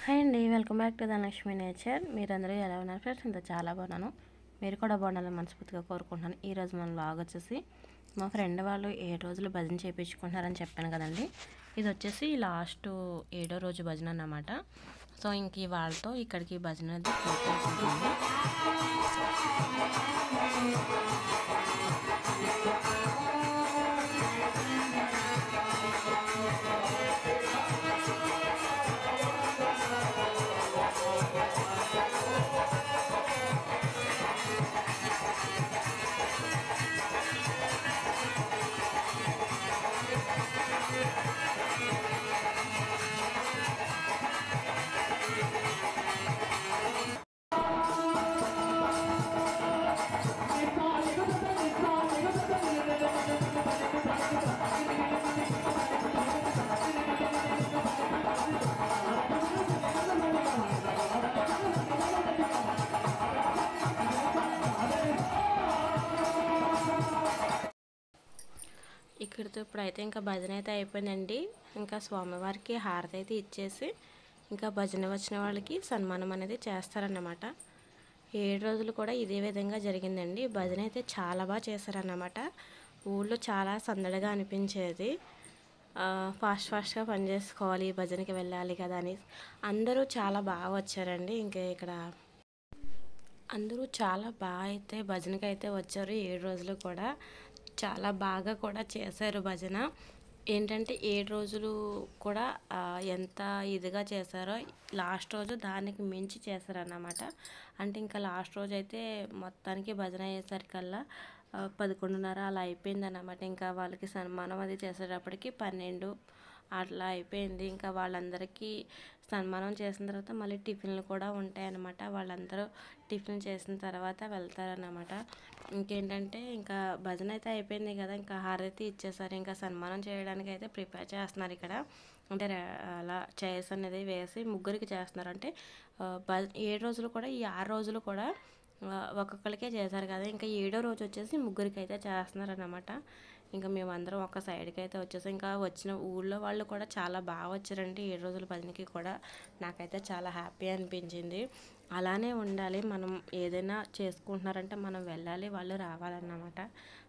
Hi అండి, welcome back to Dhanalakshmi nature. మీరందరూ ఎలా ఉన్నారు ఫ్రెండ్స్? ఇంత చాలా బాగున్నాను. మీరు కూడా బాగుండాలని మనస్ఫూర్తిగా కోరుకుంటున్నాను. ఈరోజు మన వ్లాగ్ వచ్చేసి మా ఫ్రెండ్ వాళ్ళు 7 రోజులు భజన చేయించుకుంటున్నారని చెప్పాను కదండి. ఇది వచ్చేసి లాస్ట్ 7వ రోజు భజన అన్నమాట. సో ఇంక వాళ్ళతో ఇక్కడికి భజన అనేది పూర్తవుతుంది. ఇక్కడితో ఇప్పుడైతే ఇంకా భజన అయితే అయిపోయిందండి. ఇంకా స్వామివారికి హారతి అయితే ఇచ్చేసి ఇంకా భజన వచ్చిన వాళ్ళకి సన్మానం అనేది చేస్తారన్నమాట. 7 రోజులు కూడా ఇదే విధంగా జరిగిందండి. భజన అయితే చాలా బాగా చేశారన్నమాట. ఊళ్ళో చాలా సందడిగా అనిపించేది. ఫాస్ట్గా పని చేసుకోవాలి, భజనకి వెళ్ళాలి కదా అని అందరూ చాలా బాగా వచ్చారండి. ఇంకా ఇక్కడ అందరూ చాలా బాగా అయితే భజనకి అయితే వచ్చారు. 7 రోజులు కూడా చాలా బాగా కూడా చేశారు భజన. ఏంటంటే 7 రోజులు కూడా ఎంత ఇదిగా చేశారో లాస్ట్ రోజు దానికి మించి చేశారన్నమాట. అంటే ఇంకా లాస్ట్ రోజు అయితే మొత్తానికి భజన అయ్యేసరికల్లా 11:30 అలా అయిపోయిందన్నమాట. ఇంకా వాళ్ళకి సన్మానం అది చేసేటప్పటికి 12 అట్లా అయిపోయింది. ఇంకా వాళ్ళందరికీ సన్మానం చేసిన తర్వాత మళ్ళీ టిఫిన్లు కూడా ఉంటాయన్నమాట. వాళ్ళందరూ టిఫిన్ చేసిన తర్వాత వెళ్తారన్నమాట. ఇంకేంటంటే ఇంకా భజన అయితే అయిపోయింది కదా, ఇంకా హారతి ఇచ్చేసారు. ఇంకా సన్మానం చేయడానికి అయితే ప్రిపేర్ చేస్తున్నారు ఇక్కడ. అంటే అలా చైర్స్ అనేది వేసి ముగ్గురికి చేస్తున్నారు. అంటే 7 రోజులు కూడా ఈ 6 రోజులు కూడా ఒక్కొక్కరికే చేశారు కదా, ఇంకా 7వ రోజు వచ్చేసి ముగ్గురికి అయితే చేస్తున్నారు అన్నమాట. ఇంకా మేమందరం ఒక సైడ్కి అయితే వచ్చేసాం. ఇంకా వచ్చిన ఊళ్ళో వాళ్ళు కూడా చాలా బాగా వచ్చారండి 7 రోజుల భజనకి కూడా. నాకైతే చాలా హ్యాపీ అనిపించింది. అలానే ఉండాలి, మనం ఏదైనా చేసుకుంటున్నారంటే మనం వెళ్ళాలి, వాళ్ళు రావాలన్నమాట.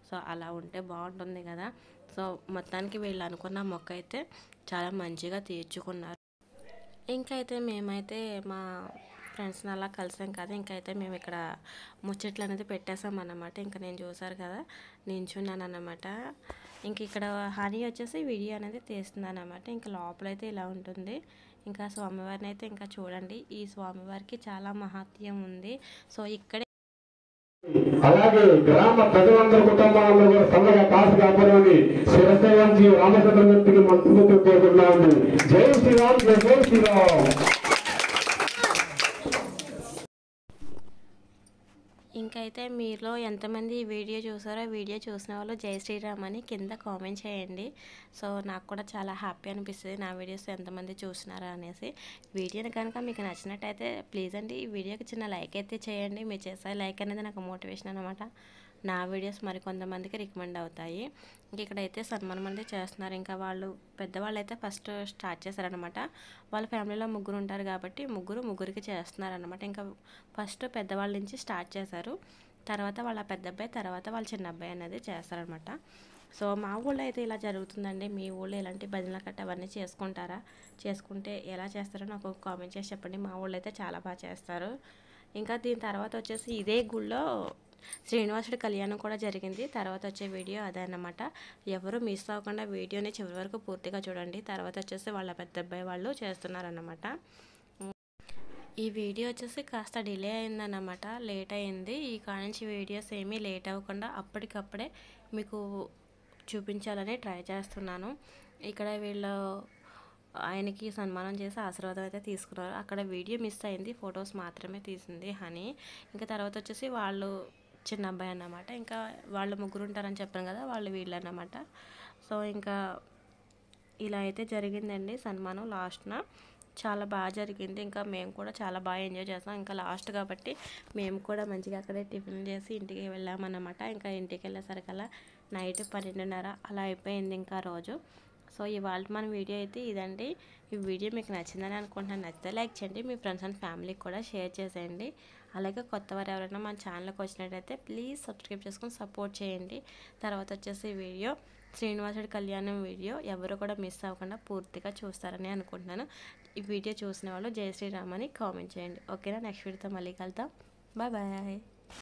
సో అలా ఉంటే బాగుంటుంది కదా. సో మొత్తానికి వీళ్ళు అనుకున్న మొక్క అయితే చాలా మంచిగా తీర్చుకున్నారు. ఇంకైతే మేమైతే మా ఫ్రెండ్స్ని అలా కలిసాం కదా, ఇంకైతే మేము ఇక్కడ ముచ్చట్లు అనేది పెట్టేసాం అన్నమాట. ఇంకా నేను చూసారు కదా నించున్నాను అన్నమాట. ఇంక ఇక్కడ హనీ వచ్చేసి వీడియో అనేది తీస్తున్నాను అన్నమాట. ఇంకా లోపలైతే ఇలా ఉంటుంది. ఇంకా స్వామివారిని అయితే ఇంకా చూడండి, ఈ స్వామివారికి చాలా మహత్యం ఉంది. సో ఇక్కడే అలాగే గ్రామ ప్రజలందరూ కుటుంబాలందరూ కూడా చల్లగా కాసు కాపాడమని శిరసేవంతి రామచంద్రమూర్తికి మనస్ఫూర్తిగా కోరుకుంటున్నాము. జై శ్రీరామ్, జై శ్రీరామ్. ఇంకైతే మీలో ఎంతమంది ఈ వీడియో చూసారో, వీడియో చూసిన వాళ్ళు జై శ్రీరామ్ అని కింద కామెంట్ చేయండి. సో నాకు కూడా చాలా హ్యాపీ అనిపిస్తుంది నా వీడియోస్ ఎంతమంది చూసినారా అనేసి. వీడియోని కనుక మీకు నచ్చినట్టయితే ప్లీజ్ అండి ఈ వీడియోకి చిన్న లైక్ అయితే చేయండి. మీరు చేసే లైక్ అనేది నాకు మోటివేషన్ అనమాట. నా వీడియోస్ మరికొంతమందికి రికమెండ్ అవుతాయి. ఇక్కడైతే సన్మానం అనేది చేస్తున్నారు. ఇంకా వాళ్ళు పెద్దవాళ్ళు అయితే ఫస్ట్ స్టార్ట్ చేశారనమాట. వాళ్ళ ఫ్యామిలీలో ముగ్గురు ఉంటారు కాబట్టి ముగ్గురికి చేస్తున్నారనమాట. ఇంకా ఫస్ట్ పెద్దవాళ్ళ నుంచి స్టార్ట్ చేశారు. తర్వాత వాళ్ళ పెద్ద అబ్బాయి, తర్వాత వాళ్ళ చిన్న అబ్బాయి అనేది చేస్తారనమాట. సో మా ఊళ్ళో అయితే ఇలా జరుగుతుందండి. మీ ఊళ్ళో ఇలాంటి భజనల కట్ట అవన్నీ చేసుకుంటారా? చేసుకుంటే ఎలా చేస్తారో నాకు కామెంట్ చేసి చెప్పండి. మా ఊళ్ళో అయితే చాలా బాగా చేస్తారు. ఇంకా దీని తర్వాత వచ్చేసి ఇదే గుళ్ళో శ్రీనివాసుడి కళ్యాణం కూడా జరిగింది. తర్వాత వచ్చే వీడియో అదే అన్నమాట. ఎవరు మిస్ అవ్వకుండా వీడియోని చివరి వరకు పూర్తిగా చూడండి. తర్వాత వచ్చేసి వాళ్ళ పెద్ద అబ్బాయి వాళ్ళు చేస్తున్నారన్నమాట. ఈ వీడియో వచ్చేసి కాస్త డిలే అయిందన్నమాట, లేట్ అయింది. ఈ కానించి వీడియోస్ ఏమీ లేట్ అవ్వకుండా అప్పటికప్పుడే మీకు చూపించాలని ట్రై చేస్తున్నాను. ఇక్కడ వీళ్ళు ఆయనకి సన్మానం చేసి ఆశీర్వాదం అయితే తీసుకున్నారు. అక్కడ వీడియో మిస్ అయింది, ఫొటోస్ మాత్రమే తీసింది హనీ. ఇంకా తర్వాత వచ్చేసి వాళ్ళు చిన్న అబ్బాయి అన్నమాట. ఇంకా వాళ్ళు ముగ్గురు ఉంటారని చెప్పాను కదా, వాళ్ళు వీళ్ళు అన్నమాట. సో ఇంకా ఇలా అయితే జరిగిందండి సన్మానం లాస్ట్న. చాలా బాగా జరిగింది. ఇంకా మేము కూడా చాలా బాగా ఎంజాయ్ చేస్తాం. ఇంకా లాస్ట్ కాబట్టి మేము కూడా మంచిగా అక్కడే టిఫిన్ చేసి ఇంటికి వెళ్ళామన్నమాట. ఇంకా ఇంటికి వెళ్ళేసరికల్లా నైట్ 12:30 అలా అయిపోయింది ఇంకా రోజు. సో ఇవాళ మన వీడియో అయితే ఇదండి. ఈ వీడియో మీకు నచ్చిందని అనుకుంటున్నాను. నచ్చితే లైక్ చేయండి, మీ ఫ్రెండ్స్ అండ్ ఫ్యామిలీకి కూడా షేర్ చేసేయండి. అలాగే కొత్త వారు ఎవరైనా మన ఛానల్కి వచ్చినట్టయితే ప్లీజ్ సబ్స్క్రైబ్ చేసుకొని సపోర్ట్ చేయండి. తర్వాత వచ్చేసి ఈ వీడియో శ్రీనివాసుడి కళ్యాణం వీడియో ఎవరు కూడా మిస్ అవ్వకుండా పూర్తిగా చూస్తారని అనుకుంటున్నాను. ఈ వీడియో చూసిన వాళ్ళు జై శ్రీరామ్ అని కామెంట్ చేయండి. ఓకేనా? నెక్స్ట్ వీడియోతో మళ్ళీ కలుద్దాం. Bye bye.